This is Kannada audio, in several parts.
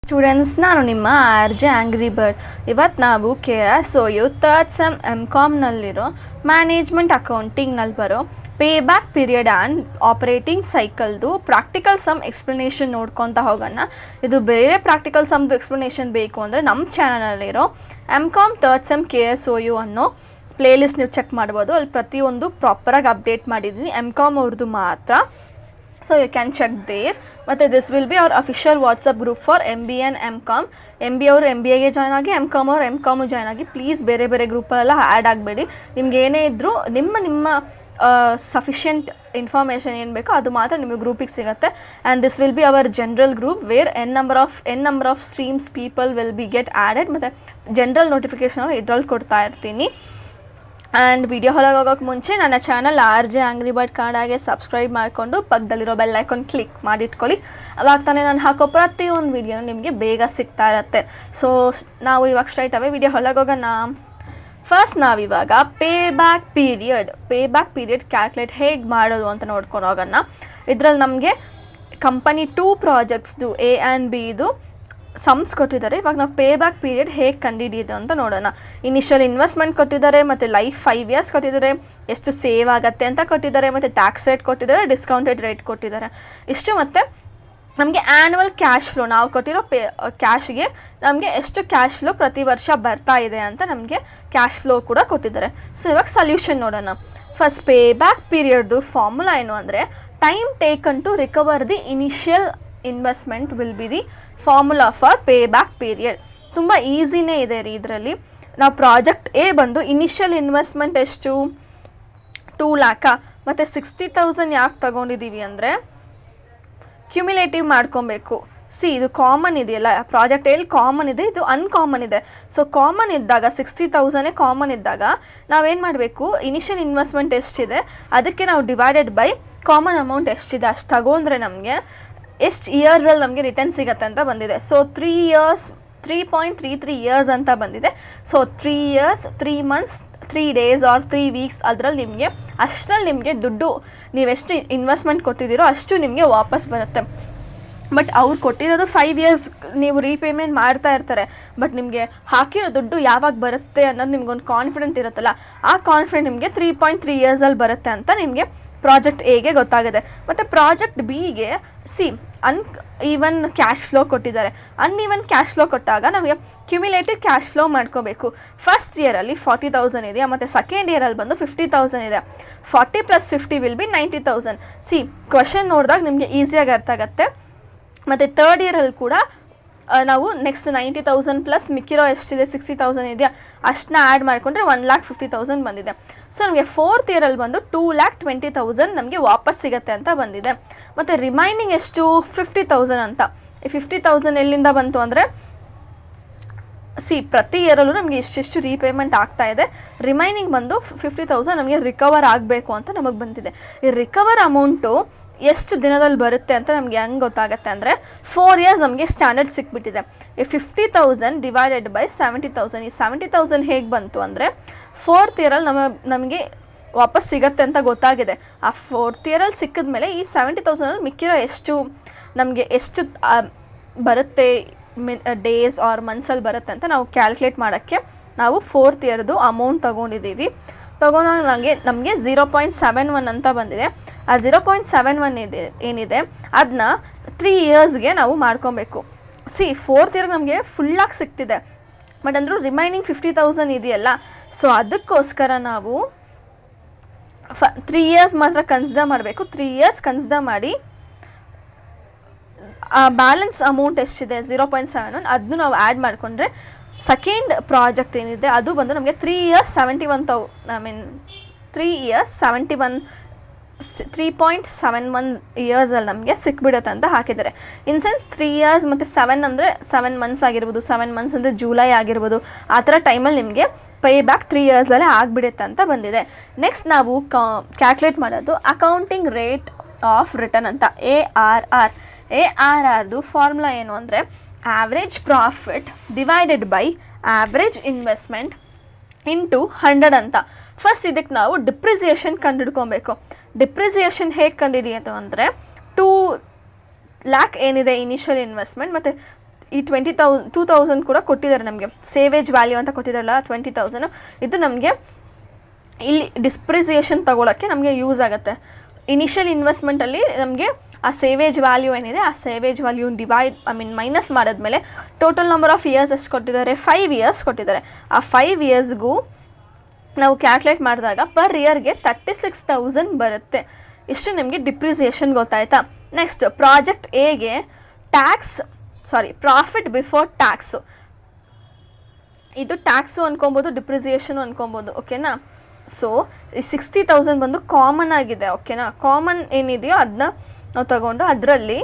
ಸ್ಟೂಡೆಂಟ್ಸ್, ನಾನು ನಿಮ್ಮ RJ ಆಂಗ್ರಿ ಬರ್ಡ್. ಇವತ್ತು ನಾವು KSOU ಥರ್ಡ್ ಸೆಮ್ MCOMನಲ್ಲಿರೋ ಮ್ಯಾನೇಜ್ಮೆಂಟ್ ಅಕೌಂಟಿಂಗ್ನಲ್ಲಿ ಬರೋ pay back period and operating ಸೈಕಲ್ದು ಪ್ರಾಕ್ಟಿಕಲ್ ಸಮ್ ಎಕ್ಸ್ಪ್ಲನೇಷನ್ ನೋಡ್ಕೊತಾ ಹೋಗೋಣ. ಇದು ಬೇರೆ ಪ್ರಾಕ್ಟಿಕಲ್ ಸಮ್ದು ಎಕ್ಸ್ಪ್ಲನೇಷನ್ ಬೇಕು ಅಂದರೆ ನಮ್ಮ ಚಾನಲಲ್ಲಿರೋ MCOM ಥರ್ಡ್ ಸೆಮ್ KSOU ಅನ್ನೋ ಪ್ಲೇಲಿಸ್ಟ್ ನೀವು ಚೆಕ್ ಮಾಡ್ಬೋದು. ಅಲ್ಲಿ ಪ್ರತಿಯೊಂದು ಪ್ರಾಪರಾಗಿ ಅಪ್ಡೇಟ್ ಮಾಡಿದ್ದೀನಿ, MCOM ಅವ್ರದ್ದು ಮಾತ್ರ. So you can check there. ಮತ್ತು this will be our official WhatsApp group for MBA and MCOM. MBA ಅವರು MBAಗೆ ಜಾಯ್ನ್ ಆಗಿ, MCOM ಅವರು MCOM ಜಾಯ್ನ್ ಆಗಿ. ಪ್ಲೀಸ್ ಬೇರೆ ಬೇರೆ ಗ್ರೂಪಲ್ಲೆಲ್ಲ ಆ್ಯಡ್ ಆಗಬೇಡಿ. ನಿಮ್ಗೆ ಏನೇ ಇದ್ದರೂ ನಿಮ್ಮ ಸಫಿಷಿಯೆಂಟ್ ಇನ್ಫಾರ್ಮೇಷನ್ ಏನು ಬೇಕೋ ಅದು ಮಾತ್ರ ನಿಮಗೆ ಗ್ರೂಪಿಗೆ ಸಿಗುತ್ತೆ. And this will be our general group where N number of streams people will be get added. ಮತ್ತು ಜನರಲ್ ನೋಟಿಫಿಕೇಷನ್ ಇದ್ರಲ್ಲಿ ಕೊಡ್ತಾ ಇರ್ತೀನಿ. ಆ್ಯಂಡ್ ವಿಡಿಯೋ ಹೊರಗೆ ಹೋಗೋಕ್ಕೆ ಮುಂಚೆ ನನ್ನ ಚಾನಲ್ RJ ಆಂಗ್ರಿ ಬರ್ಡ್ ಕನ್ನಡಗೆ ಸಬ್ಸ್ಕ್ರೈಬ್ ಮಾಡಿಕೊಂಡು ಪಕ್ಕದಲ್ಲಿರೋ ಬೆಲ್ ಐಕಾನ್ ಕ್ಲಿಕ್ ಮಾಡಿಟ್ಕೊಳ್ಳಿ. ಅವಾಗ ತಾನೇ ನಾನು ಹಾಕೋ ಪ್ರತಿಯೊಂದು ವಿಡಿಯೋನು ನಿಮಗೆ ಬೇಗ ಸಿಗ್ತಾ ಇರುತ್ತೆ. ಸೊ ನಾವು ಇವಾಗ ಸ್ಟ್ರೈಟ್ ಅವೇ ವಿಡಿಯೋ ಹೊರಗೆ ಹೋಗೋಣ. ಫಸ್ಟ್ ನಾವಿವಾಗ ಪೇ ಬ್ಯಾಕ್ ಪೀರಿಯಡ್ ಕ್ಯಾಲ್ಕುಲೇಟ್ ಹೇಗೆ ಮಾಡೋದು ಅಂತ ನೋಡ್ಕೊಂಡು ಹೋಗೋಣ. ಇದರಲ್ಲಿ ನಮಗೆ ಕಂಪನಿ 2 ಪ್ರಾಜೆಕ್ಟ್ಸ್ದು A ಆ್ಯಂಡ್ B ಇದು ಸಮ್ಸ್ ಕೊಟ್ಟಿದ್ದಾರೆ. ಇವಾಗ ನಾವು ಪೇ ಬ್ಯಾಕ್ ಪೀರಿಯಡ್ ಹೇಗೆ ಕಂಡುಹಿಡಿಯೋದು ಅಂತ ನೋಡೋಣ. ಇನಿಷಿಯಲ್ ಇನ್ವೆಸ್ಟ್ಮೆಂಟ್ ಕೊಟ್ಟಿದ್ದಾರೆ, ಮತ್ತು ಲೈಫ್ 5 ಇಯರ್ಸ್ ಕೊಟ್ಟಿದ್ದಾರೆ, ಎಷ್ಟು ಸೇವ್ ಆಗುತ್ತೆ ಅಂತ ಕೊಟ್ಟಿದ್ದಾರೆ, ಮತ್ತು ಟ್ಯಾಕ್ಸ್ ರೇಟ್ ಕೊಟ್ಟಿದ್ದಾರೆ, ಡಿಸ್ಕೌಂಟೆಡ್ ರೇಟ್ ಕೊಟ್ಟಿದ್ದಾರೆ ಇಷ್ಟು. ಮತ್ತು ನಮಗೆ ಆ್ಯನ್ಯುವಲ್ ಕ್ಯಾಶ್ ಫ್ಲೋ, ನಾವು ಕೊಟ್ಟಿರೋ ಕ್ಯಾಶ್ಗೆ ನಮಗೆ ಎಷ್ಟು ಕ್ಯಾಶ್ ಫ್ಲೋ ಪ್ರತಿ ವರ್ಷ ಬರ್ತಾ ಇದೆ ಅಂತ ನಮಗೆ ಕ್ಯಾಶ್ ಫ್ಲೋ ಕೂಡ ಕೊಟ್ಟಿದ್ದಾರೆ. ಸೊ ಇವಾಗ ಸೊಲ್ಯೂಷನ್ ನೋಡೋಣ. ಫಸ್ಟ್ ಪೇ ಬ್ಯಾಕ್ ಪೀರಿಯಡ್ದು ಫಾರ್ಮುಲಾ ಏನು ಅಂದರೆ time taken to recover the initial investment will be the formula for pay back period. ತುಂಬ ಈಸಿನೇ ಇದೆ ರೀ ಇದರಲ್ಲಿ. ನಾವು ಪ್ರಾಜೆಕ್ಟ್ A ಬಂದು ಇನಿಷಿಯಲ್ ಇನ್ವೆಸ್ಟ್ಮೆಂಟ್ ಎಷ್ಟು 2 ಲ್ಯಾಕ, ಮತ್ತು 60,000 ಯಾಕೆ ತಗೊಂಡಿದ್ದೀವಿ ಅಂದರೆ ಕ್ಯುಮ್ಯುಲೇಟಿವ್ ಮಾಡ್ಕೊಬೇಕು. ಇದು ಕಾಮನ್ ಇದೆಯಲ್ಲ, ಪ್ರಾಜೆಕ್ಟ್ ಎಲ್ಲಿ ಕಾಮನ್ ಇದೆ, ಇದು ಅನ್ಕಾಮನ್ ಇದೆ. ಸೊ ಕಾಮನ್ ಇದ್ದಾಗ 60,000 ಕಾಮನ್ ಇದ್ದಾಗ ನಾವೇನು ಮಾಡಬೇಕು, ಇನಿಷಿಯಲ್ ಇನ್ವೆಸ್ಟ್ಮೆಂಟ್ ಎಷ್ಟಿದೆ ಅದಕ್ಕೆ ನಾವು ಡಿವೈಡೆಡ್ ಬೈ ಕಾಮನ್ ಅಮೌಂಟ್ ಎಷ್ಟಿದೆ ಅಷ್ಟು ತಗೊಂಡ್ರೆ ನಮಗೆ ಎಷ್ಟು ಇಯರ್ಸಲ್ಲಿ ನಮಗೆ ರಿಟರ್ನ್ ಸಿಗುತ್ತೆ ಅಂತ ಬಂದಿದೆ. ಸೊ 3.33 ಇಯರ್ಸ್ ಅಂತ ಬಂದಿದೆ. So 3 years 3 months 3 days or 3 weeks ಅದರಲ್ಲಿ ನಿಮಗೆ ದುಡ್ಡು ನೀವೆಷ್ಟು ಇನ್ವೆಸ್ಟ್ಮೆಂಟ್ ಕೊಟ್ಟಿದ್ದೀರೋ ಅಷ್ಟು ನಿಮಗೆ ವಾಪಸ್ ಬರುತ್ತೆ. ಬಟ್ ಅವ್ರು ಕೊಟ್ಟಿರೋದು 5 years ನೀವು ರೀಪೇಮೆಂಟ್ ಮಾಡ್ತಾ ಇರ್ತಾರೆ. ಬಟ್ ನಿಮಗೆ ಹಾಕಿರೋ ದುಡ್ಡು ಯಾವಾಗ ಬರುತ್ತೆ ಅನ್ನೋದು ನಿಮ್ಗೊಂದು ಕಾನ್ಫಿಡೆಂಟ್ ಇರುತ್ತಲ್ಲ, ಆ ಕಾನ್ಫಿಡೆಂಟ್ ನಿಮಗೆ 3.3 yearsಲ್ಲಿ ಬರುತ್ತೆ ಅಂತ ನಿಮಗೆ ಪ್ರಾಜೆಕ್ಟ್ Aಗೆ ಗೊತ್ತಾಗಿದೆ. ಮತ್ತು ಪ್ರಾಜೆಕ್ಟ್ Bಗೆ ಈವನ್ ಕ್ಯಾಶ್ ಫ್ಲೋ ಕೊಟ್ಟಿದ್ದಾರೆ. ಅನ್ಈವನ್ ಕ್ಯಾಶ್ ಫ್ಲೋ ಕೊಟ್ಟಾಗ ನಮಗೆ ಕ್ಯುಮ್ಯುಲೇಟಿವ್ ಕ್ಯಾಶ್ ಫ್ಲೋ ಮಾಡ್ಕೋಬೇಕು. ಫಸ್ಟ್ ಇಯರಲ್ಲಿ 40,000 ಇದೆಯಾ, ಮತ್ತು ಸೆಕೆಂಡ್ ಇಯರಲ್ಲಿ ಬಂದು 50,000 ಇದೆ. 40 + 50 ವಿಲ್ ಬಿ 90,000. ಕ್ವಶನ್ ನೋಡಿದಾಗ ನಿಮಗೆ ಈಸಿಯಾಗಿ ಅರ್ಥ ಆಗುತ್ತೆ. ಮತ್ತು ಥರ್ಡ್ ಇಯರಲ್ಲಿ ಕೂಡ ನಾವು ನೆಕ್ಸ್ಟ್ 90,000 ಪ್ಲಸ್ ಮಿಕ್ಕಿರೋ ಎಷ್ಟಿದೆ 60,000 ಇದೆಯಾ ಅಷ್ಟನ್ನ ಆ್ಯಡ್ ಮಾಡಿಕೊಂಡ್ರೆ 1,50,000 ಬಂದಿದೆ. ಸೊ ನಮಗೆ ಫೋರ್ತ್ ಇಯರಲ್ಲಿ ಬಂದು 2,20,000 ನಮಗೆ ವಾಪಸ್ ಸಿಗುತ್ತೆ ಅಂತ ಬಂದಿದೆ. ಮತ್ತು ರಿಮೈನಿಂಗ್ ಎಷ್ಟು 50,000 ಅಂತ. ಈ 50,000 ಎಲ್ಲಿಂದ ಬಂತು ಅಂದರೆ ಪ್ರತಿ ಇಯರಲ್ಲೂ ನಮಗೆ ಇಷ್ಟಿಷ್ಟು ರೀಪೇಮೆಂಟ್ ಆಗ್ತಾ ಇದೆ. ರಿಮೈನಿಂಗ್ ಬಂದು 50,000 ನಮಗೆ ರಿಕವರ್ ಆಗಬೇಕು ಅಂತ ನಮಗೆ ಬಂದಿದೆ. ಈ ರಿಕವರ್ ಅಮೌಂಟು ಎಷ್ಟು ದಿನದಲ್ಲಿ ಬರುತ್ತೆ ಅಂತ ನಮಗೆ ಹೆಂಗೆ ಗೊತ್ತಾಗುತ್ತೆ ಅಂದರೆ 4 years ನಮಗೆ ಸ್ಟ್ಯಾಂಡರ್ಡ್ ಸಿಕ್ಬಿಟ್ಟಿದೆ. ಈ 50,000 ಡಿವೈಡೆಡ್ ಬೈ 70,000. ಈ 70,000 ಹೇಗೆ ಬಂತು ಅಂದರೆ ಫೋರ್ತ್ ಇಯರಲ್ಲಿ ನಮಗೆ ವಾಪಸ್ ಸಿಗತ್ತೆ ಅಂತ ಗೊತ್ತಾಗಿದೆ. ಆ ಫೋರ್ತ್ ಇಯರಲ್ಲಿ ಸಿಕ್ಕಿದ ಮೇಲೆ ಈ 70,000 ಮಿಕ್ಕಿರೋ ನಮಗೆ ಎಷ್ಟು ಬರುತ್ತೆ ಡೇಸ್ ಆರ್ ಮಂತ್ಸಲ್ಲಿ ಬರುತ್ತೆ ಅಂತ ನಾವು ಕ್ಯಾಲ್ಕುಲೇಟ್ ಮಾಡೋಕ್ಕೆ ನಾವು ಫೋರ್ತ್ ಇಯರ್ದು ಅಮೌಂಟ್ ತೊಗೊಂಡಿದ್ದೀವಿ. ತೊಗೊಂಡಾಗ ನಮಗೆ 0.71 ಅಂತ ಬಂದಿದೆ. ಆ 0.71 ಏನಿದೆ ಅದನ್ನ 3 yearsಗೆ ನಾವು ಮಾಡ್ಕೊಬೇಕು. ಫೋರ್ತ್ ಇಯರ್ ನಮಗೆ ಫುಲ್ಲಾಗಿ ಸಿಗ್ತಿದೆ, ಬಟ್ ಅಂದರೂ ರಿಮೈನಿಂಗ್ 50,000 ಇದೆಯಲ್ಲ, ಸೊ ಅದಕ್ಕೋಸ್ಕರ ನಾವು 3 years ಮಾತ್ರ ಕನ್ಸಿಡರ್ ಮಾಡಬೇಕು. 3 years ಕನ್ಸಿಡರ್ ಮಾಡಿ ಆ ಬ್ಯಾಲೆನ್ಸ್ ಅಮೌಂಟ್ ಎಷ್ಟಿದೆ 0.71 ಅದನ್ನು ನಾವು ಆ್ಯಡ್ ಮಾಡಿಕೊಂಡ್ರೆ ಸೆಕೆಂಡ್ ಪ್ರಾಜೆಕ್ಟ್ ಏನಿದೆ ಅದು ಬಂದು ನಮಗೆ 3 years 3.71 ಇಯರ್ಸಲ್ಲಿ ನಮಗೆ ಸಿಕ್ಬಿಡುತ್ತೆ ಅಂತ ಹಾಕಿದ್ದಾರೆ. ಇನ್ ಸೆನ್ಸ್ 3 years ಮತ್ತು 7 ಅಂದರೆ 7 months ಆಗಿರ್ಬೋದು, 7 months ಅಂದರೆ ಜುಲೈ ಆಗಿರ್ಬೋದು, ಆ ಥರ ಟೈಮಲ್ಲಿ ನಿಮಗೆ ಪೇ ಬ್ಯಾಕ್ 3 yearsಲ್ಲೇ ಆಗಿಬಿಡುತ್ತೆ ಅಂತ ಬಂದಿದೆ. ನೆಕ್ಸ್ಟ್ ನಾವು ಕ್ಯಾಲ್ಕುಲೇಟ್ ಮಾಡೋದು ಅಕೌಂಟಿಂಗ್ ರೇಟ್ ಆಫ್ ರಿಟರ್ನ್ ಅಂತ ARRದು ಫಾರ್ಮುಲಾ ಏನು ಅಂದರೆ average profit divided by average investment into 100 ಅಂತ. ಫಸ್ಟ್ ಇದಕ್ಕೆ ನಾವು ಡಿಪ್ರಿಸಿಯೇಷನ್ ಕಂಡುಹಿಡ್ಕೊಬೇಕು. ಡಿಪ್ರಿಸಿಯೇಷನ್ ಹೇಗೆ ಕಂಡುಹಿಡಿಯೋದು ಅಂದರೆ 2 lakh ಏನಿದೆ ಇನಿಷಿಯಲ್ ಇನ್ವೆಸ್ಟ್ಮೆಂಟ್ ಮತ್ತು ಈ 20,000 ಕೂಡ ಕೊಟ್ಟಿದ್ದಾರೆ ನಮಗೆ, ಸೇವೇಜ್ ವ್ಯಾಲ್ಯೂ ಅಂತ ಕೊಟ್ಟಿದ್ದಾರಲ್ಲ 20,000, ಇದು ನಮಗೆ ಇಲ್ಲಿ ಡಿಸ್ಪ್ರಿಸಿಯೇಷನ್ ತೊಗೊಳಕ್ಕೆ ನಮಗೆ ಯೂಸ್ ಆಗುತ್ತೆ. ಇನಿಷಿಯಲ್ ಇನ್ವೆಸ್ಟ್ಮೆಂಟಲ್ಲಿ ನಮಗೆ ಆ ಸೇವೇಜ್ ವ್ಯಾಲ್ಯೂ ಏನಿದೆ ಆ ಸೇವೇಜ್ ವ್ಯಾಲ್ಯೂ ಮೈನಸ್ ಮಾಡಿದ್ಮೇಲೆ ಟೋಟಲ್ ನಂಬರ್ ಆಫ್ ಇಯರ್ಸ್ ಎಷ್ಟು ಕೊಟ್ಟಿದ್ದಾರೆ, 5 ಇಯರ್ಸ್ ಕೊಟ್ಟಿದ್ದಾರೆ. ಆ 5 ಇಯರ್ಸ್ಗೂ ನಾವು ಕ್ಯಾಲ್ಕುಲೇಟ್ ಮಾಡಿದಾಗ ಪರ್ ಇಯರ್ಗೆ 36,000 ಬರುತ್ತೆ. ಇಷ್ಟು ನಿಮಗೆ ಡಿಪ್ರಿಸಿಯೇಷನ್ ಗೊತ್ತಾಯ್ತಾ. ನೆಕ್ಸ್ಟ್ ಪ್ರಾಜೆಕ್ಟ್ ಎಗೆ ಪ್ರಾಫಿಟ್ ಬಿಫೋರ್ ಟ್ಯಾಕ್ಸು, ಇದು ಟ್ಯಾಕ್ಸು ಅನ್ಕೊಬೋದು, ಡಿಪ್ರಿಸಿಯೇಷನು ಅನ್ಕೊಬೋದು. ಓಕೆನಾ. ಸೊ ಈ 60,000 ಬಂದು ಕಾಮನ್ ಆಗಿದೆ. ಓಕೆನಾ. ಕಾಮನ್ ಏನಿದೆಯೋ ಅದನ್ನ ನಾವು ತಗೊಂಡು ಅದರಲ್ಲಿ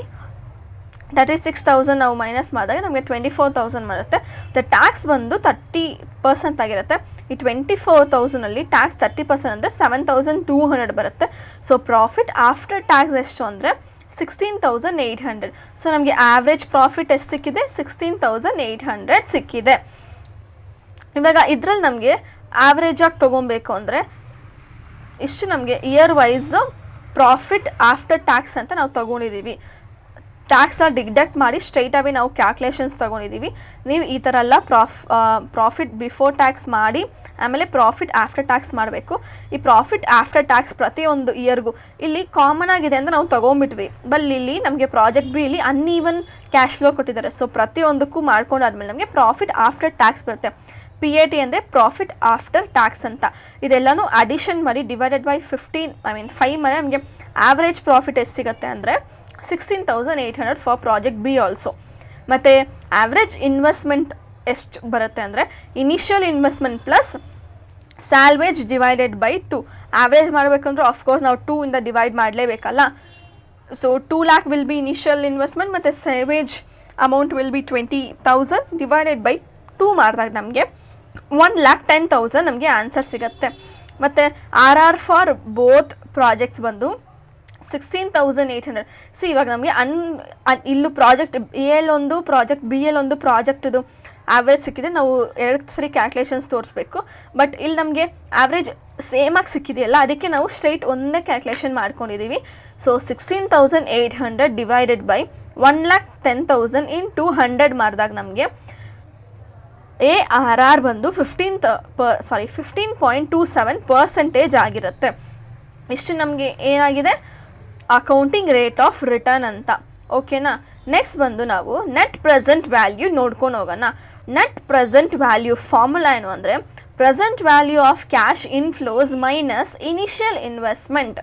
36,000 ನಾವು ಮೈನಸ್ ಮಾಡಿದಾಗ ನಮಗೆ 24,000 ಬರುತ್ತೆ. ಮತ್ತು ಟ್ಯಾಕ್ಸ್ ಬಂದು 30% ಆಗಿರುತ್ತೆ. ಈ 24,000ಅಲ್ಲಿ ಟ್ಯಾಕ್ಸ್ 30% ಅಂದರೆ 7,200 ಬರುತ್ತೆ. ಸೊ ಪ್ರಾಫಿಟ್ ಆಫ್ಟರ್ ಟ್ಯಾಕ್ಸ್ ಎಷ್ಟು ಅಂದರೆ 16,800. ಸೊ ನಮಗೆ ಆವ್ರೇಜ್ ಪ್ರಾಫಿಟ್ ಎಷ್ಟು ಸಿಕ್ಕಿದೆ, 16,800 ಸಿಕ್ಕಿದೆ. ಇವಾಗ ಇದರಲ್ಲಿ ನಮಗೆ ಆವ್ರೇಜಾಗಿ ತೊಗೊಬೇಕು ಅಂದರೆ ಇಷ್ಟು ನಮಗೆ year wise profit after tax ಅಂತ ನಾವು ತೊಗೊಂಡಿದ್ದೀವಿ. ಟ್ಯಾಕ್ಸ್ನ ಡಿಡಕ್ಟ್ ಮಾಡಿ ಸ್ಟ್ರೈಟಾಗಿ ನಾವು ಕ್ಯಾಲ್ಕುಲೇಷನ್ಸ್ ತೊಗೊಂಡಿದ್ದೀವಿ. ನೀವು ಈ ಥರ ಎಲ್ಲ ಪ್ರಾಫಿಟ್ ಬಿಫೋರ್ ಟ್ಯಾಕ್ಸ್ ಮಾಡಿ ಆಮೇಲೆ ಪ್ರಾಫಿಟ್ ಆಫ್ಟರ್ ಟ್ಯಾಕ್ಸ್ ಮಾಡಬೇಕು. ಈ ಪ್ರಾಫಿಟ್ ಆಫ್ಟರ್ ಟ್ಯಾಕ್ಸ್ ಪ್ರತಿಯೊಂದು ಇಯರ್ಗೂ ಇಲ್ಲಿ ಕಾಮನ್ ಆಗಿದೆ ಅಂತ ನಾವು ತೊಗೊಂಬಿಟ್ವಿ. ಇಲ್ಲಿ ನಮಗೆ ಪ್ರಾಜೆಕ್ಟ್ ಬಿ ಇಲ್ಲಿ ಅನ್ಈವನ್ ಕ್ಯಾಶ್ ಫ್ಲೋ ಕೊಟ್ಟಿದ್ದಾರೆ. ಸೊ ಪ್ರತಿಯೊಂದಕ್ಕೂ ಮಾಡ್ಕೊಂಡಾದ್ಮೇಲೆ ನಮಗೆ ಪ್ರಾಫಿಟ್ ಆಫ್ಟರ್ ಟ್ಯಾಕ್ಸ್ ಬರುತ್ತೆ. PAT ಅಂದರೆ ಪ್ರಾಫಿಟ್ ಆಫ್ಟರ್ ಟ್ಯಾಕ್ಸ್ ಅಂತ. ಇದೆಲ್ಲನೂ ಅಡಿಷನ್ ಮಾಡಿ ಡಿವೈಡೆಡ್ ಬೈ 5 ಮಾಡಿ ನಮಗೆ ಆವ್ರೇಜ್ ಪ್ರಾಫಿಟ್ ಎಷ್ಟು ಸಿಗುತ್ತೆ ಅಂದರೆ 16,800 ಫಾರ್ ಪ್ರಾಜೆಕ್ಟ್ ಬಿ ಆಲ್ಸೋ. ಮತ್ತು ಆವ್ರೇಜ್ ಇನ್ವೆಸ್ಟ್ಮೆಂಟ್ ಎಷ್ಟು ಬರುತ್ತೆ ಅಂದರೆ initial investment plus salvage divided by 2. Average ಮಾಡಬೇಕಂದ್ರೆ ಆಫ್ಕೋರ್ಸ್ ನಾವು 2 ಇಂದ ಡಿವೈಡ್ ಮಾಡಲೇಬೇಕಲ್ಲ. So 2 lakh will be initial investment ಮತ್ತು ಸೇವೇಜ್ amount will be 20,000 divided by 2 ಮಾಡಿದಾಗ ನಮಗೆ 1,10,000 ನಮಗೆ ಆನ್ಸರ್ ಸಿಗುತ್ತೆ. ಮತ್ತು RR ಫಾರ್ ಬೋತ್ ಪ್ರಾಜೆಕ್ಟ್ಸ್ ಬಂದು 16,800. ಇವಾಗ ನಮಗೆ ಇಲ್ಲೂ ಪ್ರಾಜೆಕ್ಟ್ ಎಲ್ ಒಂದು ಪ್ರಾಜೆಕ್ಟ್ ಬಿ ಎಲ್ ಒಂದು ಪ್ರಾಜೆಕ್ಟ್ದು ಆವ್ರೇಜ್ ಸಿಕ್ಕಿದೆ. ನಾವು 2 ಸರಿ ಕ್ಯಾಲ್ಕುಲೇಷನ್ಸ್ ತೋರಿಸ್ಬೇಕು. ಬಟ್ ಇಲ್ಲಿ ನಮಗೆ ಆವ್ರೇಜ್ ಸೇಮಾಗಿ ಸಿಕ್ಕಿದೆಯಲ್ಲ, ಅದಕ್ಕೆ ನಾವು ಸ್ಟ್ರೈಟ್ ಒಂದೇ ಕ್ಯಾಲ್ಕುಲೇಷನ್ ಮಾಡ್ಕೊಂಡಿದ್ದೀವಿ. ಸೊ 16,800 ಡಿವೈಡೆಡ್ ಬೈ 1,10,000 ಇನ್ 200 ಮಾಡಿದಾಗ ನಮಗೆ ARR ಬಂದು 15.27% ಆಗಿರುತ್ತೆ. ಇಷ್ಟು ನಮಗೆ ಏನಾಗಿದೆ, ಅಕೌಂಟಿಂಗ್ ರೇಟ್ ಆಫ್ ರಿಟರ್ನ್ ಅಂತ. ಓಕೆನಾ. ನೆಕ್ಸ್ಟ್ ಬಂದು ನಾವು ನೆಟ್ ಪ್ರೆಸೆಂಟ್ ವ್ಯಾಲ್ಯೂ ನೋಡ್ಕೊಂಡು ಹೋಗೋಣ. ನೆಟ್ ಪ್ರೆಸೆಂಟ್ ವ್ಯಾಲ್ಯೂ ಫಾರ್ಮುಲಾ ಏನು ಅಂದರೆ present value of cash inflows minus initial investment.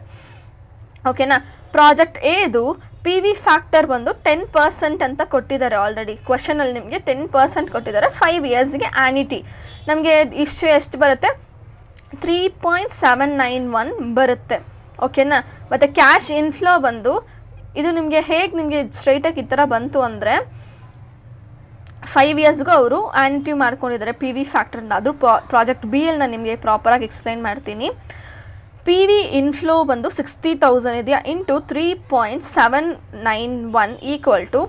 ಓಕೆನಾ. ಪ್ರಾಜೆಕ್ಟ್ ಎದು PV ಫ್ಯಾಕ್ಟರ್ ಬಂದು 10% ಅಂತ ಕೊಟ್ಟಿದ್ದಾರೆ. ಆಲ್ರೆಡಿ ಕ್ವಶನಲ್ಲಿ ನಿಮಗೆ 10% ಕೊಟ್ಟಿದ್ದಾರೆ. 5 ಇಯರ್ಸ್ಗೆ ಆ್ಯನಿಟಿ ನಮಗೆ ಎಷ್ಟು ಬರುತ್ತೆ, 3.791 ಬರುತ್ತೆ. ಓಕೆನಾ. ಮತ್ತು ಕ್ಯಾಶ್ ಇನ್ಫ್ಲೋ ಬಂದು ಇದು ನಿಮಗೆ ಸ್ಟ್ರೈಟಾಗಿ ಈ ಥರ ಬಂತು ಅಂದರೆ 5 ಇಯರ್ಸ್ಗೂ ಅವರು ಆ್ಯನಿಟಿ ಮಾಡ್ಕೊಂಡಿದ್ದಾರೆ PV ಫ್ಯಾಕ್ಟರ್ನ. ಅದು ಪ್ರಾಜೆಕ್ಟ್ ಬಿ ಎಲ್ನ ನಿಮಗೆ ಪ್ರಾಪರಾಗಿ ಎಕ್ಸ್ಪ್ಲೈನ್ ಮಾಡ್ತೀನಿ. PV ಇನ್ಫ್ಲೋ ಬಂದು 60,000 ಇದೆಯಾ ಇಂಟು 3.791 ಈಕ್ವಲ್ ಟು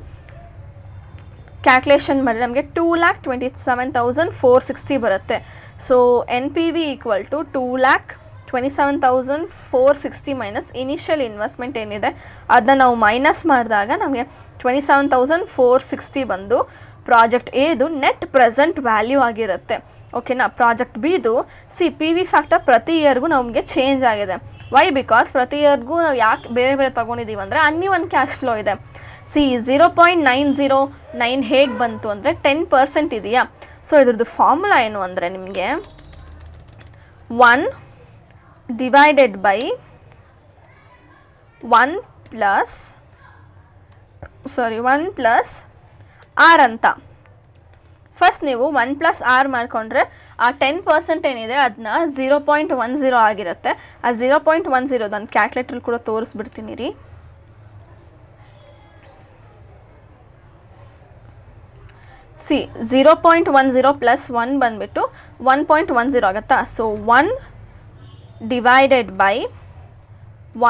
ಕ್ಯಾಲ್ಕುಲೇಷನ್ ಮಾಡಿ ನಮಗೆ 2,27,460 ಬರುತ್ತೆ. So NPV equal to 2,27,460 minus initial investment ಏನಿದೆ ಅದನ್ನ ನಾವು ಮೈನಸ್ ಮಾಡಿದಾಗ ನಮಗೆ 27,460 ಬಂದು ಪ್ರಾಜೆಕ್ಟ್ ಎದು ನೆಟ್ ಪ್ರೆಸೆಂಟ್ ವ್ಯಾಲ್ಯೂ ಆಗಿರುತ್ತೆ. ಓಕೆನಾ. ಪ್ರಾಜೆಕ್ಟ್ ಬಿದು PV ಫ್ಯಾಕ್ಟರ್ ಪ್ರತಿ ಇಯರ್ಗೂ ನಮಗೆ ಚೇಂಜ್ ಆಗಿದೆ. ವೈ? ಬಿಕಾಸ್ ಪ್ರತಿ ಇಯರ್ಗೂ ನಾವು ಯಾಕೆ ಬೇರೆ ಬೇರೆ ತೊಗೊಂಡಿದ್ದೀವಿ ಅಂದರೆ ಅನ್ಈವನ್ ಕ್ಯಾಶ್ ಫ್ಲೋ ಇದೆ. 0.909 ಹೇಗೆ ಬಂತು ಅಂದರೆ 10% ಇದೆಯಾ. ಸೊ ಇದ್ರದ್ದು ಫಾರ್ಮುಲಾ ಏನು ಅಂದರೆ ನಿಮಗೆ 1 ಡಿವೈಡೆಡ್ ಬೈ 1 ಪ್ಲಸ್ R ಅಂತ. ಫಸ್ಟ್ ನೀವು 1 ಪ್ಲಸ್ R ಮಾಡಿಕೊಂಡ್ರೆ ಆ 10% ಏನಿದೆ ಅದನ್ನ 0.10 ಆಗಿರುತ್ತೆ. ಆ 0.10 ನಾನು ಕ್ಯಾಲ್ಕುಲೇಟ್ರಲ್ಲಿ ಕೂಡ ತೋರಿಸ್ಬಿಡ್ತೀನಿ ರೀ. ಸಿ 0.10 ಪ್ಲಸ್ 1 ಬಂದುಬಿಟ್ಟು 1.10 ಆಗುತ್ತಾ. ಸೊ 1 ಡಿವೈಡೆಡ್ ಬೈ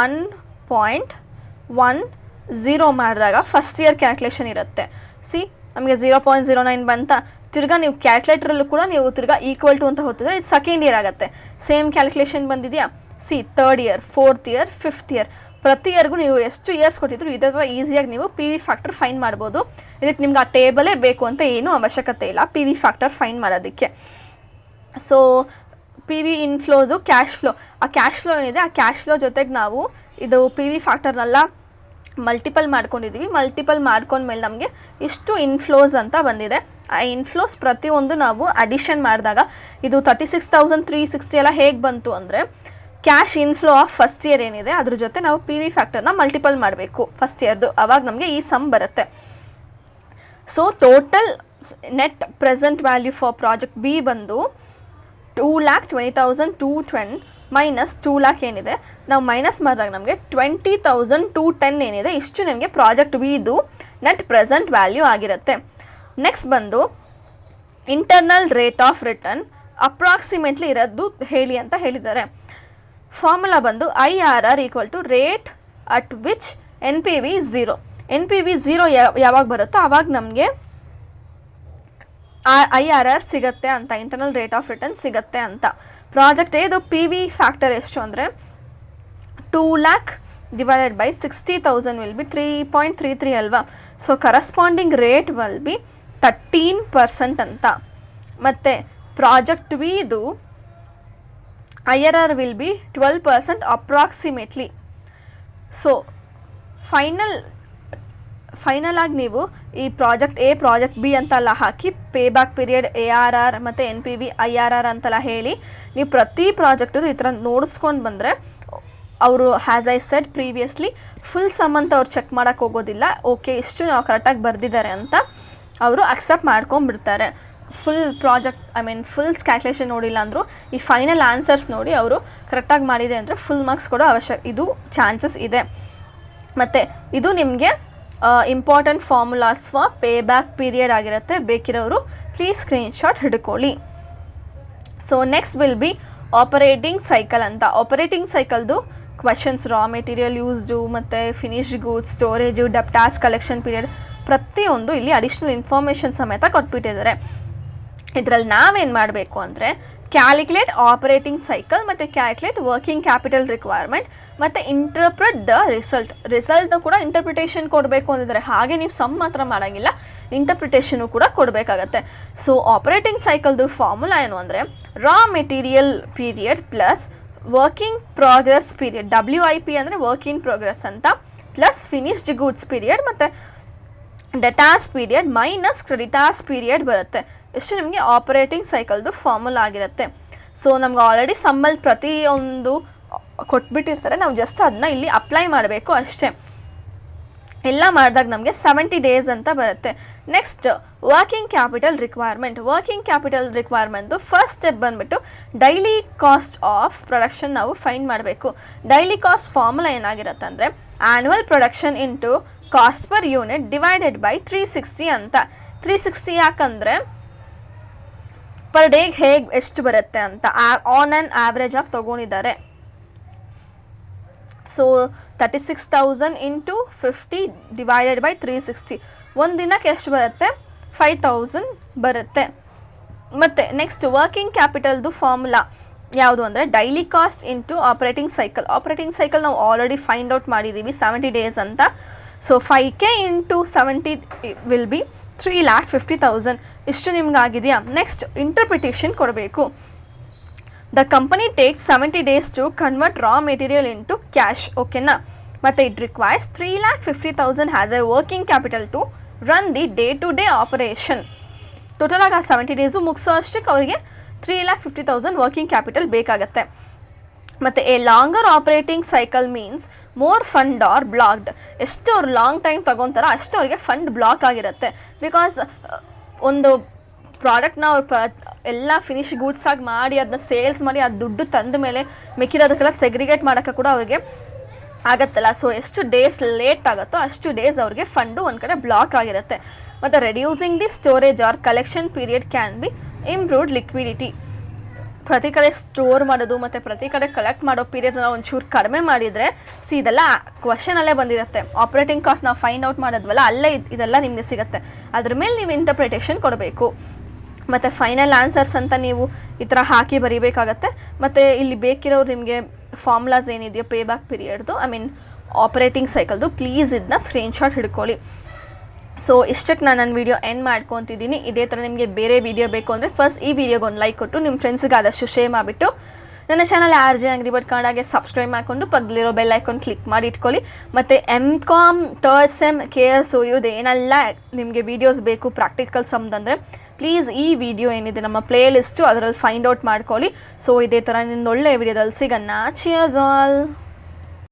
1.10 ಮಾಡಿದಾಗ ಫಸ್ಟ್ ಇಯರ್ ಕ್ಯಾಲ್ಕುಲೇಷನ್ ಇರುತ್ತೆ. ನಮಗೆ 0.09 ಬಂತ. ತಿರ್ಗಾ ನೀವು ಕ್ಯಾಲ್ಕುಲೇಟ್ರಲ್ಲೂ ಕೂಡ ನೀವು ತಿರ್ಗಾ ಈಕ್ವಲ್ ಟು ಅಂತ ಹೊತ್ತಿದ್ರೆ ಇದು ಸೆಕೆಂಡ್ ಇಯರ್ ಆಗುತ್ತೆ. ಸೇಮ್ ಕ್ಯಾಲ್ಕುಲೇಷನ್ ಬಂದಿದೆಯಾ. Third year, fourth year, fifth year ಪ್ರತಿ ಇಯರ್ಗೂ ನೀವು ಎಷ್ಟು ಇಯರ್ಸ್ ಕೊಟ್ಟಿದ್ರು ಇದೇ ಥರ ಈಸಿಯಾಗಿ ನೀವು ಪಿ ವಿ ಫ್ಯಾಕ್ಟರ್ ಫೈನ್ ಮಾಡ್ಬೋದು. ಇದಕ್ಕೆ ನಿಮ್ಗೆ ಆ ಟೇಬಲೇ ಬೇಕು ಅಂತ ಏನೂ ಅವಶ್ಯಕತೆ ಇಲ್ಲ ಪಿ ವಿ ಫ್ಯಾಕ್ಟರ್ ಫೈನ್ ಮಾಡೋದಕ್ಕೆ. ಸೊ ಪಿ ವಿ ಇನ್ಫ್ಲೋದು ಕ್ಯಾಶ್ ಫ್ಲೋ, ಆ ಕ್ಯಾಶ್ ಫ್ಲೋ ಏನಿದೆ ಆ ಕ್ಯಾಶ್ ಫ್ಲೋ ಜೊತೆಗೆ ನಾವು ಇದು ಪಿ ವಿ ಫ್ಯಾಕ್ಟರ್ನೆಲ್ಲ ಮಲ್ಟಿಪಲ್ ಮಾಡ್ಕೊಂಡಿದ್ದೀವಿ. ಮಲ್ಟಿಪಲ್ ಮಾಡ್ಕೊಂಡ್ಮೇಲೆ ನಮಗೆ ಇಷ್ಟು ಇನ್ಫ್ಲೋಸ್ ಅಂತ ಬಂದಿದೆ. ಆ ಇನ್ಫ್ಲೋಸ್ ಪ್ರತಿಯೊಂದು ನಾವು ಅಡಿಷನ್ ಮಾಡಿದಾಗ ಇದು 36,360 ಎಲ್ಲ ಹೇಗೆ ಬಂತು ಅಂದರೆ cash inflow of first year ಏನಿದೆ ಅದ್ರ ಜೊತೆ ನಾವು ಪಿ ವಿ ಫ್ಯಾಕ್ಟರ್ನ ಮಲ್ಟಿಪಲ್ ಮಾಡಬೇಕು ಫಸ್ಟ್ ಇಯರ್ದು, ಆವಾಗ ನಮಗೆ ಈ ಸಮ್ ಬರುತ್ತೆ. So total net present value for project B ಬಂದು 2,20,210 ಮೈನಸ್ 2 lakh ಏನಿದೆ ನಾವು ಮೈನಸ್ ಮಾಡಿದಾಗ ನಮಗೆ 20,210 ಏನಿದೆ ಇಷ್ಟು ನಿಮಗೆ ಪ್ರಾಜೆಕ್ಟ್ ಬಿದು ನೆಟ್ ಪ್ರೆಸೆಂಟ್ ವ್ಯಾಲ್ಯೂ ಆಗಿರುತ್ತೆ. ನೆಕ್ಸ್ಟ್ ಬಂದು internal rate of return approximately ಇರೋದು ಹೇಳಿ ಅಂತ ಹೇಳಿದ್ದಾರೆ. ಫಾರ್ಮುಲಾ ಬಂದು IRR equal to rate at which NPV 0. NPV 0 ಯಾವಾಗ ಬರುತ್ತೋ ಆವಾಗ ನಮಗೆ IRR ಸಿಗುತ್ತೆ ಅಂತ, ಇಂಟರ್ನಲ್ ರೇಟ್ ಆಫ್ ರಿಟರ್ನ್ ಸಿಗುತ್ತೆ ಅಂತ. ಪ್ರಾಜೆಕ್ಟ್ ಇದು ಪಿ ವಿ ಫ್ಯಾಕ್ಟರ್ ಎಷ್ಟು ಅಂದರೆ 2 lakh divided by 60,000 will be 3.33 ಅಲ್ವಾ. So corresponding rate will be 13% ಅಂತ. ಮತ್ತು ಪ್ರಾಜೆಕ್ಟ್ ಬಿ ಇದು IRR will be 12% approximately. So final ಆಗಿ ನೀವು ಈ ಪ್ರಾಜೆಕ್ಟ್ ಎ ಪ್ರಾಜೆಕ್ಟ್ ಬಿ ಅಂತೆಲ್ಲ ಹಾಕಿ ಪೇ ಬ್ಯಾಕ್ ಪೀರಿಯಡ್ ARR ಮತ್ತು NPV IRR ಅಂತೆಲ್ಲ ಹೇಳಿ ನೀವು ಪ್ರತಿ ಪ್ರಾಜೆಕ್ಟದು ಈ ಥರ ನೋಡಿಸ್ಕೊಂಡು ಬಂದರೆ ಅವರು has I said previously full sum ಅಂತ ಅವ್ರು ಚೆಕ್ ಮಾಡೋಕ್ಕೆ ಹೋಗೋದಿಲ್ಲ. ಓಕೆ ಇಷ್ಟು ನಾವು ಕರೆಕ್ಟಾಗಿ ಬರೆದಿದ್ದಾರೆ ಅಂತ ಅವರು ಅಕ್ಸೆಪ್ಟ್ ಮಾಡ್ಕೊಂಡ್ಬಿಡ್ತಾರೆ. ಫುಲ್ ಪ್ರಾಜೆಕ್ಟ್ ಫುಲ್ ಕ್ಯಾಲ್ಕುಲೇಷನ್ ನೋಡಿಲ್ಲ ಅಂದರು ಈ ಫೈನಲ್ ಆನ್ಸರ್ಸ್ ನೋಡಿ ಅವರು ಕರೆಕ್ಟಾಗಿ ಮಾಡಿದೆ ಅಂದರೆ ಫುಲ್ ಮಾರ್ಕ್ಸ್ ಕೊಡೋ ಇದು ಚಾನ್ಸಸ್ ಇದೆ. ಮತ್ತು ಇದು ನಿಮಗೆ important formulas for pay back period ಆಗಿರುತ್ತೆ. ಬೇಕಿರೋರು ಪ್ಲೀಸ್ ಸ್ಕ್ರೀನ್ಶಾಟ್ ಹಿಡ್ಕೊಳ್ಳಿ. So next will be operating cycle ಅಂತ. ಆಪರೇಟಿಂಗ್ ಸೈಕಲ್ದು ಕ್ವೆಶನ್ಸ್ ರಾ ಮೆಟೀರಿಯಲ್ ಯೂಸ್ಡು ಮತ್ತು finished goods, storage, debtors, collection period ಪ್ರತಿಯೊಂದು ಇಲ್ಲಿ ಅಡಿಷ್ನಲ್ ಇನ್ಫಾರ್ಮೇಷನ್ ಸಮೇತ ಕೊಟ್ಬಿಟ್ಟಿದ್ದಾರೆ. ಇದರಲ್ಲಿ ನಾವೇನು ಮಾಡಬೇಕು ಅಂದರೆ ಕ್ಯಾಲ್ಕುಲೇಟ್ ಆಪರೇಟಿಂಗ್ ಸೈಕಲ್ ಮತ್ತು ಕ್ಯಾಲ್ಕುಲೇಟ್ ವರ್ಕಿಂಗ್ ಕ್ಯಾಪಿಟಲ್ ರಿಕ್ವೈರ್ಮೆಂಟ್ ಮತ್ತು ಇಂಟರ್ಪ್ರೆಟ್ ದ ರಿಸಲ್ಟ್ನ ಕೂಡ ಇಂಟರ್ಪ್ರಿಟೇಷನ್ ಕೊಡಬೇಕು ಅಂದಿದ್ದಾರೆ. ಹಾಗೆ ನೀವು ಸಮ್ ಮಾತ್ರ ಮಾಡೋಂಗಿಲ್ಲ, ಇಂಟರ್ಪ್ರಿಟೇಷನು ಕೂಡ ಕೊಡಬೇಕಾಗತ್ತೆ. ಸೊ ಆಪರೇಟಿಂಗ್ ಸೈಕಲ್ದು ಫಾರ್ಮುಲಾ ಏನು ಅಂದರೆ raw material period plus working progress period, WIP ಅಂದರೆ ವರ್ಕ್ ಇನ್ ಪ್ರೋಗ್ರೆಸ್ ಅಂತ, ಪ್ಲಸ್ ಫಿನಿಶ್ಡ್ ಗೂಡ್ಸ್ ಪೀರಿಯಡ್ ಮತ್ತು ಡೆಟಾಸ್ ಪೀರಿಯಡ್ ಮೈನಸ್ ಕ್ರೆಡಿಟಾಸ್ ಪೀರಿಯಡ್ ಬರುತ್ತೆ. ಎಷ್ಟು ನಿಮಗೆ ಆಪರೇಟಿಂಗ್ ಸೈಕಲ್ದು ಫಾರ್ಮುಲಾ ಆಗಿರುತ್ತೆ. ಸೊ ನಮ್ಗೆ ಆಲ್ರೆಡಿ ಸಮ್ಮಲ್ಲಿ ಪ್ರತಿಯೊಂದು ಕೊಟ್ಬಿಟ್ಟಿರ್ತಾರೆ, ನಾವು ಜಸ್ಟ್ ಅದನ್ನ ಇಲ್ಲಿ ಅಪ್ಲೈ ಮಾಡಬೇಕು ಅಷ್ಟೇ. ಎಲ್ಲ ಮಾಡಿದಾಗ ನಮಗೆ 70 days ಅಂತ ಬರುತ್ತೆ. Next working capital requirement first step ಬಂದುಬಿಟ್ಟು ಡೈಲಿ ಕಾಸ್ಟ್ ಆಫ್ ಪ್ರೊಡಕ್ಷನ್ ನಾವು ಫೈಂಡ್ ಮಾಡಬೇಕು. ಡೈಲಿ ಕಾಸ್ಟ್ ಫಾರ್ಮುಲಾ ಏನಾಗಿರುತ್ತೆ ಅಂದರೆ annual production into cost per unit divided by 360 ಅಂತ. 360 ಯಾಕಂದರೆ ಪರ್ ಡೇಗೆ ಹೇಗೆ ಎಷ್ಟು ಬರುತ್ತೆ ಅಂತ ಆನ್ ಆ್ಯನ್ ಆವ್ರೇಜ್ ಆಗಿ ತೊಗೊಂಡಿದ್ದಾರೆ. ಸೊ 36,000 ಇಂಟು 50 ಡಿವೈಡೆಡ್ ಬೈ 360 ಒಂದು ದಿನಕ್ಕೆ ಎಷ್ಟು ಬರುತ್ತೆ 5,000 ಬರುತ್ತೆ. ಮತ್ತು ನೆಕ್ಸ್ಟ್ ವರ್ಕಿಂಗ್ ಕ್ಯಾಪಿಟಲ್ದು ಫಾರ್ಮುಲಾ ಯಾವುದು ಅಂದರೆ daily cost into operating cycle ನಾವು ಆಲ್ರೆಡಿ ಫೈಂಡ್ ಔಟ್ ಮಾಡಿದ್ದೀವಿ 70 days ಅಂತ. So 5K into 70 will be 3,50,000. ಇಷ್ಟು ನಿಮ್ಗಾಗಿದೆಯಾ. ನೆಕ್ಸ್ಟ್ ಇಂಟರ್ಪ್ರಿಟೇಷನ್ ಕೊಡಬೇಕು. The company takes 70 days to convert raw material into cash, ಓಕೆನಾ. ಮತ್ತು it requires 3,50,000 has a working capital to run the day to day operation. ಟೋಟಲಾಗಿ ಆ 70 days ಮುಗಿಸೋ ಅಷ್ಟಕ್ಕೆ ಅವರಿಗೆ 3,50,000 ವರ್ಕಿಂಗ್ ಕ್ಯಾಪಿಟಲ್ ಬೇಕಾಗತ್ತೆ. ಮತ್ತು a longer operating cycle means more fund are blocked. ಎಷ್ಟು ಅವ್ರು ಲಾಂಗ್ ಟೈಮ್ ತೊಗೊತಾರೋ ಅಷ್ಟು ಅವ್ರಿಗೆ ಫಂಡ್ ಬ್ಲಾಕ್ ಆಗಿರುತ್ತೆ. ಬಿಕಾಸ್ ಒಂದು ಪ್ರಾಡಕ್ಟ್ನ ಅವ್ರು ಎಲ್ಲ ಫಿನಿಶ್ ಗೂಡ್ಸ್ ಆಗಿ ಮಾಡಿ ಅದನ್ನ ಸೇಲ್ಸ್ ಮಾಡಿ ಅದು ದುಡ್ಡು ತಂದ ಮೇಲೆ ಮಿಕ್ಕಿರೋದಕ್ಕೆಲ್ಲ ಸೆಗ್ರಿಗೇಟ್ ಮಾಡೋಕ್ಕೆ ಕೂಡ ಅವ್ರಿಗೆ ಆಗತ್ತಲ್ಲ. ಸೊ ಎಷ್ಟು ಡೇಸ್ ಲೇಟ್ ಆಗುತ್ತೋ ಅಷ್ಟು ಡೇಸ್ ಅವ್ರಿಗೆ ಫಂಡು ಒಂದು ಕಡೆ ಬ್ಲಾಕ್ ಆಗಿರುತ್ತೆ. ಮತ್ತು reducing the storage or collection period can be improved liquidity. ಪ್ರತಿ ಕಡೆ ಸ್ಟೋರ್ ಮಾಡೋದು ಮತ್ತು ಪ್ರತಿ ಕಡೆ ಕಲೆಕ್ಟ್ ಮಾಡೋ ಪೀರಿಯಡ್ಸ್ನ ಒಂಚೂರು ಕಡಿಮೆ ಮಾಡಿದರೆ ಇದೆಲ್ಲ ಕ್ವಶನಲ್ಲೇ ಬಂದಿರುತ್ತೆ. ಆಪ್ರೇಟಿಂಗ್ ಕಾಸ್ಟ್ ನಾವು ಫೈಂಡ್ ಔಟ್ ಮಾಡೋದ್ವಲ್ಲ ಅಲ್ಲೇ ಇದೆಲ್ಲ ನಿಮಗೆ ಸಿಗುತ್ತೆ. ಅದ್ರ ಮೇಲೆ ನೀವು ಇಂಟರ್ಪ್ರಿಟೇಷನ್ ಕೊಡಬೇಕು. ಮತ್ತು ಫೈನಲ್ ಆನ್ಸರ್ಸ್ ಅಂತ ನೀವು ಈ ಥರ ಹಾಕಿ ಬರೀಬೇಕಾಗತ್ತೆ. ಮತ್ತು ಇಲ್ಲಿ ಬೇಕಿರೋರು ನಿಮಗೆ ಫಾರ್ಮುಲಾಸ್ ಏನಿದೆಯೋ ಪೇ ಬ್ಯಾಕ್ ಪೀರಿಯಡ್ದು ಆಪ್ರೇಟಿಂಗ್ ಸೈಕಲ್ದು ಪ್ಲೀಸ್ ಇದನ್ನ ಸ್ಕ್ರೀನ್ಶಾಟ್ ಹಿಡ್ಕೊಳ್ಳಿ. ಸೊ ಇಷ್ಟಕ್ಕೆ ನಾನು ನನ್ನ ವೀಡಿಯೋ ಎಂಡ್ ಮಾಡ್ಕೊತಿದ್ದೀನಿ. ಇದೇ ಥರ ನಿಮಗೆ ಬೇರೆ ವೀಡಿಯೋ ಬೇಕು ಅಂದರೆ ಫಸ್ಟ್ ಈ ವಿಡಿಯೋಗೆ ಒಂದು ಲೈಕ್ ಕೊಟ್ಟು ನಿಮ್ಮ ಫ್ರೆಂಡ್ಸ್ಗೆ ಆದಷ್ಟು ಶೇರ್ ಮಾಡಿಬಿಟ್ಟು ನನ್ನ ಚಾನಲ್ RJ Angry Bird ಕನ್ನಡಗೆ ಸಬ್ಸ್ಕ್ರೈಬ್ ಮಾಡಿಕೊಂಡು ಪಕ್ಕದಲ್ಲಿರೋ ಬೆಲ್ ಐಕಾನ್ ಕ್ಲಿಕ್ ಮಾಡಿ ಇಟ್ಕೊಳ್ಳಿ. ಮತ್ತು MCOM 3rd SEM KSOU ಏನೆಲ್ಲ ನಿಮಗೆ ವೀಡಿಯೋಸ್ ಬೇಕು ಪ್ರಾಕ್ಟಿಕಲ್ ಸಮ್ದಂದರೆ ಪ್ಲೀಸ್ ಈ ವಿಡಿಯೋ ಏನಿದೆ ನಮ್ಮ ಪ್ಲೇ ಲಿಸ್ಟು ಅದರಲ್ಲಿ ಫೈಂಡ್ ಔಟ್ ಮಾಡ್ಕೊಳ್ಳಿ. ಸೊ ಇದೇ ಥರ ನಿನ್ನ ಒಳ್ಳೆಯ ವಿಡಿಯೋದಲ್ಲಿ ಸಿಗೋಣ. Cheers all.